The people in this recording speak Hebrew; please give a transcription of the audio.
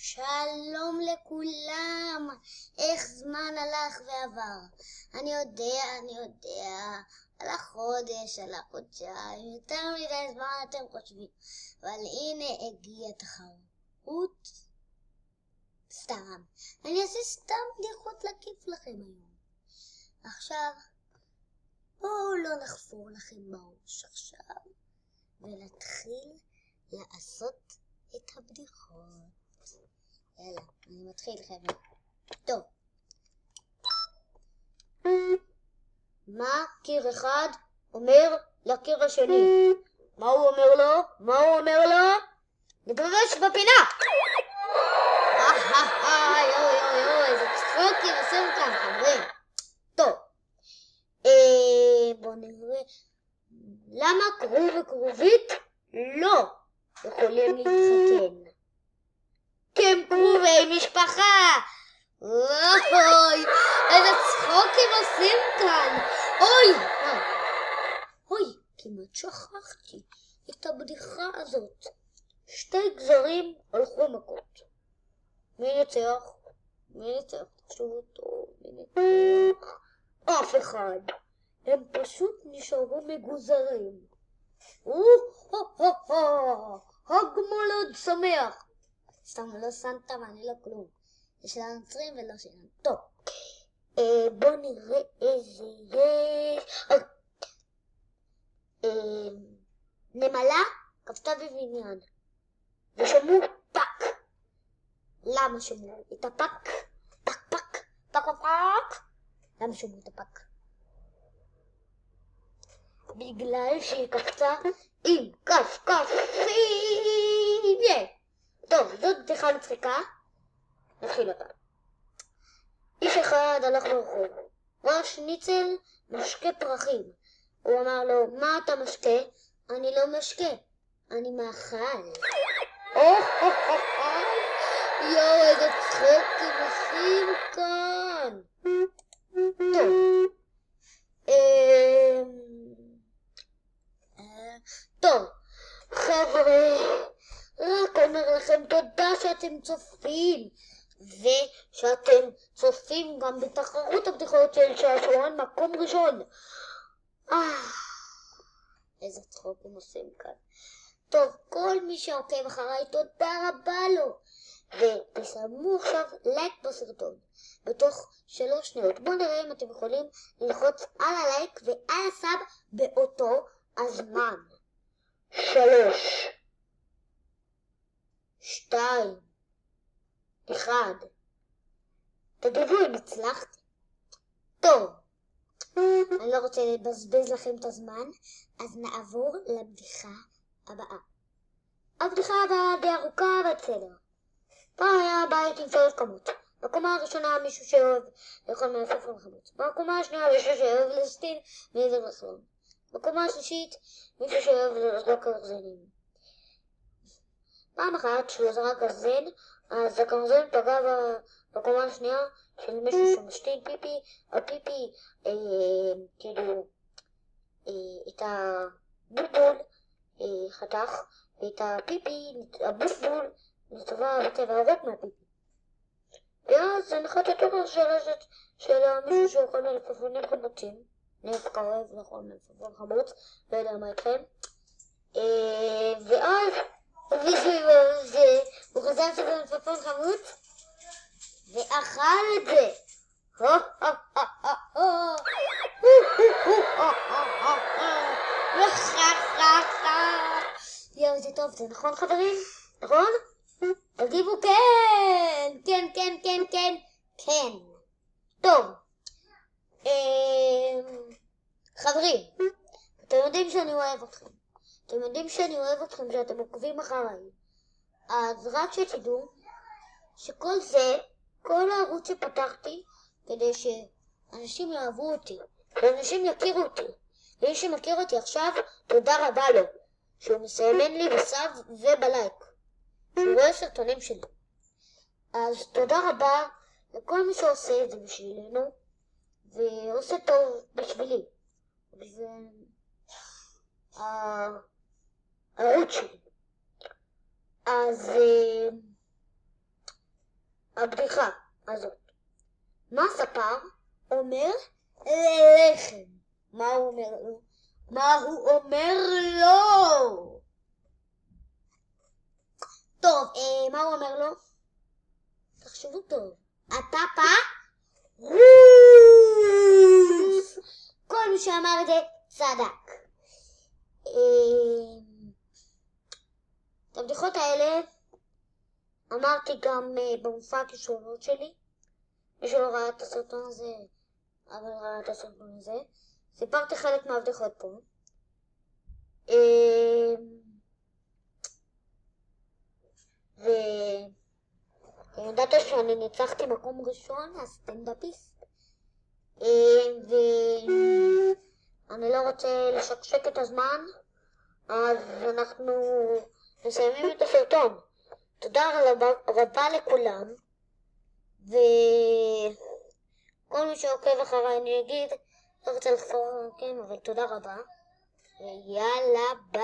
שלום לכולם, איך זמן הלך ועבר. אני יודע, הלך חודש, הלך חודשיים, יותר מדי זמן אתם חושבים. אבל הנה הגיעה תחרות. סתם, אני אעשה סתם בדיחות להקיף לכם היום. עכשיו, בואו לא נחפור לכם בראש עכשיו, ונתחיל לעשות את הבדיחות. יאללה, אני מתחיל חבר'ה. טוב. מה קיר אחד אומר לקיר השני? מה הוא אומר לו? נתרחש בפינה! יואי, איזה צחוקים עושים כאן חברים. טוב. בואו נראה. למה כרוב וכרובית לא יכולים להתחתן? כי הם קרובי משפחה. אוי, איזה צחוקים עושים כאן. אוי, כמעט שכחתי את הבדיחה הזאת. שתי גזרים הלכו מכות. מי ניצח? תחשבו טוב, מי ניצח? אף אחד. הם פשוט נשארו מגוזרים. חג מולד שמח. סתם לא סנטה ואני לא כלום. יש לה נוצרים ולא שלנו. טוב. בואו נראה איזה יש. נמלה כבתה בבניין. ושמעו פק. למה שמעו את הפק? פק. למה שמעו את הפק? בגלל שהיא כבתה עם כפכפים. טוב, זאת בדיחה מצחיקה. נתחיל אותה. איש אחד הלך ברחוב. ראה שניצל משקה פרחים. הוא אמר לו, מה אתה משקה? אני לא משקה, אני מאכל. יואו, איזה צחוקים עושים כאן. טוב, חבר'ה, רק אומר לכם תודה שאתם צופים, ושאתם צופים גם בתחרות הבדיחות של שעשועון מקום ראשון. איזה צחוקים עושים כאן. טוב, כל מי שעוקב אחריי תודה רבה לו, ותשמו עכשיו לייק בסרטון בתוך 3 שניות. בואו נראה אם אתם יכולים ללחוץ על הלייק ועל הסאב באותו הזמן. 3 2 1. תגידו אם הצלחתי. טוב, אני לא רוצה לבזבז לכם את הזמן, אז נעבור לבדיחה הבאה. הבדיחה הבאה די ארוכה ובסדר. פעם היה בית עם 3 קומות. בקומה הראשונה מישהו שאוהב לאכול מלפפון וחמוץ. בקומה השנייה מישהו שאוהב להסטין מעבר לחלום. בקומה השלישית מישהו שאוהב לזרוק גרזנים. פעם אחת שהוא זרק גרזן, אז הגרזן פגע בקומה השנייה של מישהו שמשתין פיפי, הפיפי כאילו את הבולבול חתך, ואת הפיפי, הבולבול נצבע בצבע ירוק מהפיפי. ואז הנחת התורה של מישהו שאוכל מלפפונים חמוצים, אני דווקא אוהב לאכול מלפפון חמוץ, לא יודע מה איתכם. ואז הוא חזר שזה מלפפון חמוץ ואכל את זה. יואו, זה טוב, זה נכון חברים? נכון? תגיבו כן. טוב. חברים, אתם יודעים שאני אוהב אתכם. שאתם עוקבים אחריי. אז רק שתדעו שכל זה, כל הערוץ שפתחתי, כדי שאנשים יאהבו אותי, ואנשים יכירו אותי. ומי שמכיר אותי עכשיו, תודה רבה לו, שהוא מסיימן לי בסאב ובלייק, שהוא רואה סרטונים שלי. אז תודה רבה לכל מי שעושה את זה בשבילנו, ועושה טוב בשבילי. וזה הערוץ שלי. אז הבדיחה הזאת. מה ספר אומר ללחם? מה הוא אומר לו? מה הוא אומר לו? טוב, מה הוא אומר לו? תחשבו טוב. אתה פרוס. כל מי שאמר את זה צדק. את הבדיחות האלה אמרתי גם במופע הכישרונות שלי. מי שלא ראה את הסרטון הזה, אבל ראה את הסרטון הזה. סיפרתי חלק מהבדיחות פה. וידעת שאני ניצחתי מקום ראשון, הסטנדאפיסט. ואני לא רוצה לשקשק את הזמן, אז אנחנו מסיימים את הסרטון. תודה רבה לכולם, וכל מי שעוקב אחריי אני אגיד, לא רוצה לחפור, כן, אבל תודה רבה, ויאללה ביי.